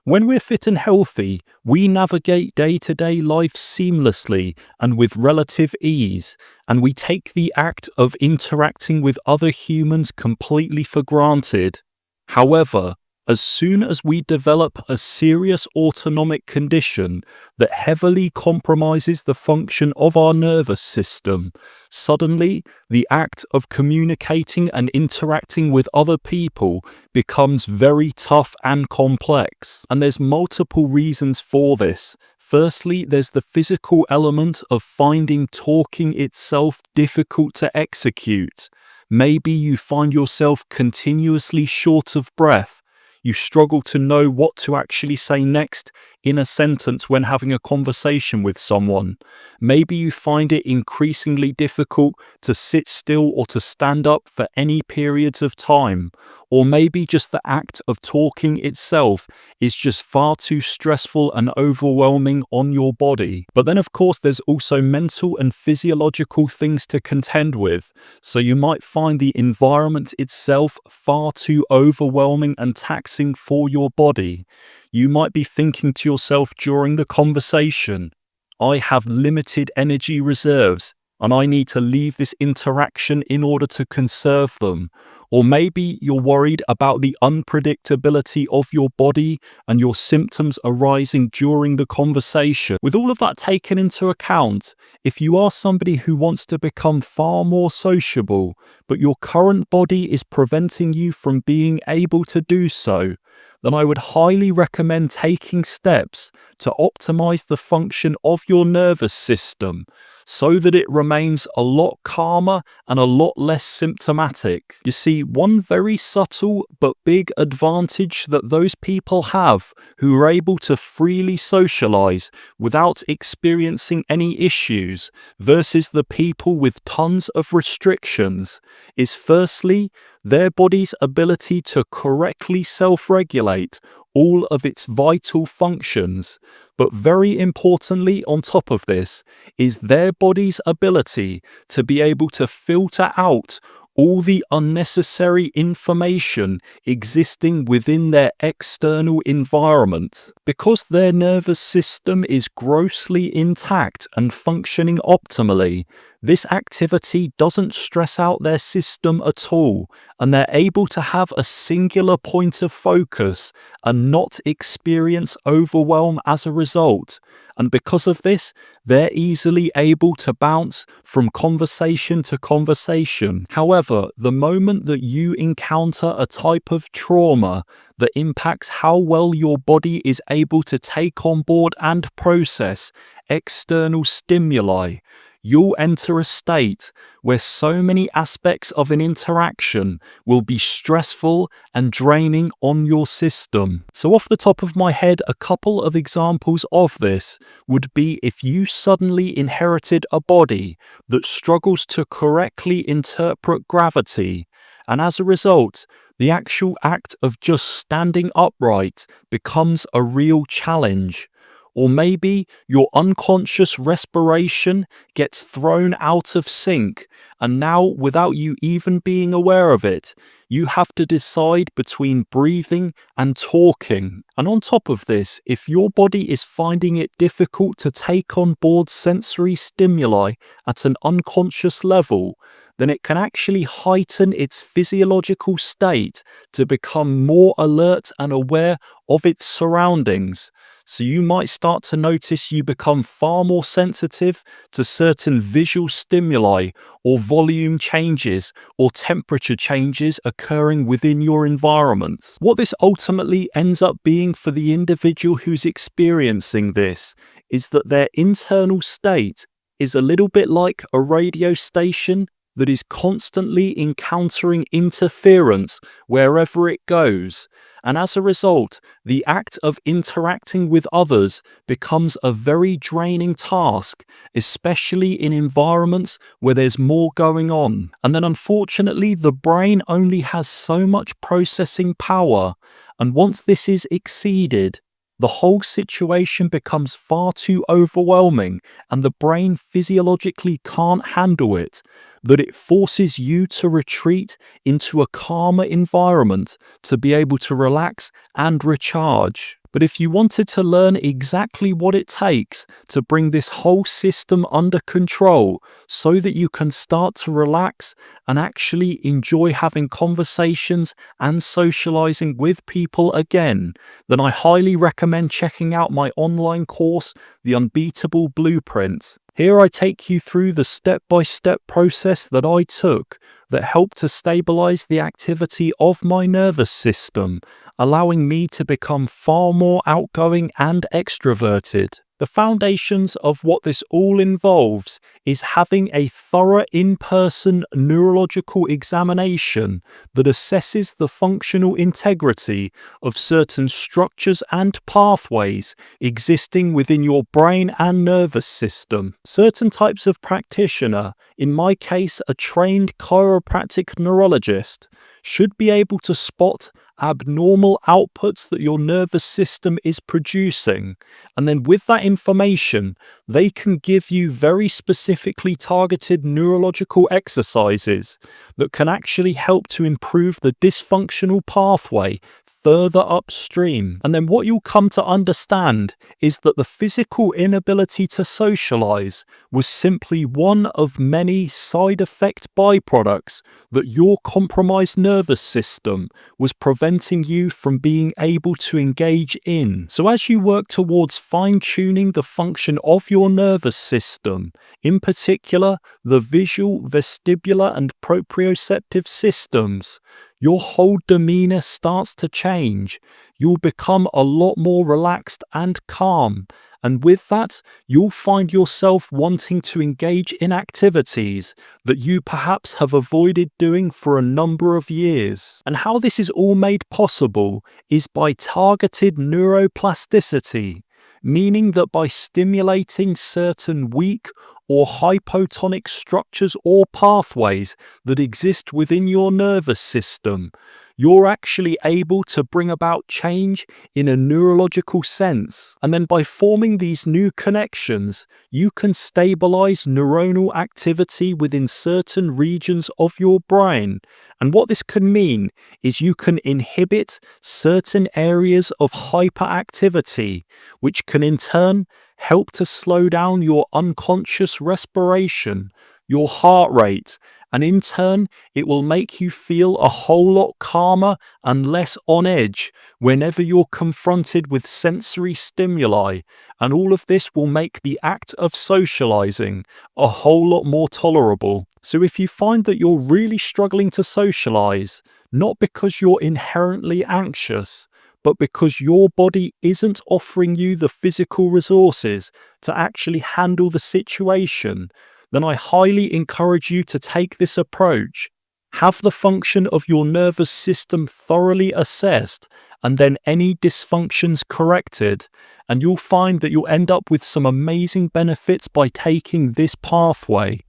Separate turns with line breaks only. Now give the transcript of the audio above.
When we're fit and healthy, we navigate day-to-day life seamlessly and with relative ease, and we take the act of interacting with other humans completely for granted. However, as soon as we develop a serious autonomic condition that heavily compromises the function of our nervous system, suddenly the act of communicating and interacting with other people becomes very tough and complex. And there's multiple reasons for this. Firstly, there's the physical element of finding talking itself difficult to execute. Maybe you find yourself continuously short of breath. You struggle to know what to actually say next in a sentence when having a conversation with someone. Maybe you find it increasingly difficult to sit still or to stand up for any periods of time. Or maybe just the act of talking itself is just far too stressful and overwhelming on your body. But then of course there's also mental and physiological things to contend with. So you might find the environment itself far too overwhelming and taxing for your body. You might be thinking to yourself during the conversation, I have limited energy reserves and I need to leave this interaction in order to conserve them. Or maybe you're worried about the unpredictability of your body and your symptoms arising during the conversation. With all of that taken into account, if you are somebody who wants to become far more sociable, but your current body is preventing you from being able to do so, then I would highly recommend taking steps to optimize the function of your nervous system so that it remains a lot calmer and a lot less symptomatic. You see, one very subtle but big advantage that those people have who are able to freely socialize without experiencing any issues versus the people with tons of restrictions is firstly, their body's ability to correctly self-regulate all of its vital functions. But very importantly on top of this is their body's ability to be able to filter out all the unnecessary information existing within their external environment. Because their nervous system is grossly intact and functioning optimally, this activity doesn't stress out their system at all, and they're able to have a singular point of focus and not experience overwhelm as a result. And because of this, they're easily able to bounce from conversation to conversation. However, the moment that you encounter a type of trauma that impacts how well your body is able to take on board and process external stimuli, you'll enter a state where so many aspects of an interaction will be stressful and draining on your system. So off the top of my head, a couple of examples of this would be if you suddenly inherited a body that struggles to correctly interpret gravity, and as a result, the actual act of just standing upright becomes a real challenge. Or maybe your unconscious respiration gets thrown out of sync, and now, without you even being aware of it, you have to decide between breathing and talking. And on top of this, if your body is finding it difficult to take on board sensory stimuli at an unconscious level, then it can actually heighten its physiological state to become more alert and aware of its surroundings. So you might start to notice you become far more sensitive to certain visual stimuli or volume changes or temperature changes occurring within your environment. What this ultimately ends up being for the individual who's experiencing this is that their internal state is a little bit like a radio station that is constantly encountering interference wherever it goes. And as a result, the act of interacting with others becomes a very draining task, especially in environments where there's more going on. And then unfortunately, the brain only has so much processing power. And once this is exceeded, the whole situation becomes far too overwhelming and the brain physiologically can't handle it, that it forces you to retreat into a calmer environment to be able to relax and recharge. But if you wanted to learn exactly what it takes to bring this whole system under control so that you can start to relax and actually enjoy having conversations and socializing with people again, then I highly recommend checking out my online course, The Unbeatable Blueprint. Here I take you through the step-by-step process that I took that helped to stabilize the activity of my nervous system, allowing me to become far more outgoing and extroverted. The foundations of what this all involves is having a thorough in-person neurological examination that assesses the functional integrity of certain structures and pathways existing within your brain and nervous system. Certain types of practitioner, in my case a trained chiropractic neurologist, should be able to spot abnormal outputs that your nervous system is producing, and then with that information they can give you very specifically targeted neurological exercises that can actually help to improve the dysfunctional pathway further upstream. And then what you'll come to understand is that the physical inability to socialize was simply one of many side effect byproducts that your compromised nervous system was preventing you from being able to engage in. So as you work towards fine-tuning the function of your nervous system, in particular the visual, vestibular and proprioceptive systems, your whole demeanor starts to change. You'll become a lot more relaxed and calm. And with that, you'll find yourself wanting to engage in activities that you perhaps have avoided doing for a number of years. And how this is all made possible is by targeted neuroplasticity, meaning that by stimulating certain weak or hypotonic structures or pathways that exist within your nervous system, you're actually able to bring about change in a neurological sense. And then by forming these new connections, you can stabilize neuronal activity within certain regions of your brain. And what this can mean is you can inhibit certain areas of hyperactivity, which can in turn help to slow down your unconscious respiration, your heart rate, and in turn, it will make you feel a whole lot calmer and less on edge whenever you're confronted with sensory stimuli. And all of this will make the act of socializing a whole lot more tolerable. So if you find that you're really struggling to socialize, not because you're inherently anxious, but because your body isn't offering you the physical resources to actually handle the situation, then I highly encourage you to take this approach. Have the function of your nervous system thoroughly assessed and then any dysfunctions corrected, and you'll find that you'll end up with some amazing benefits by taking this pathway.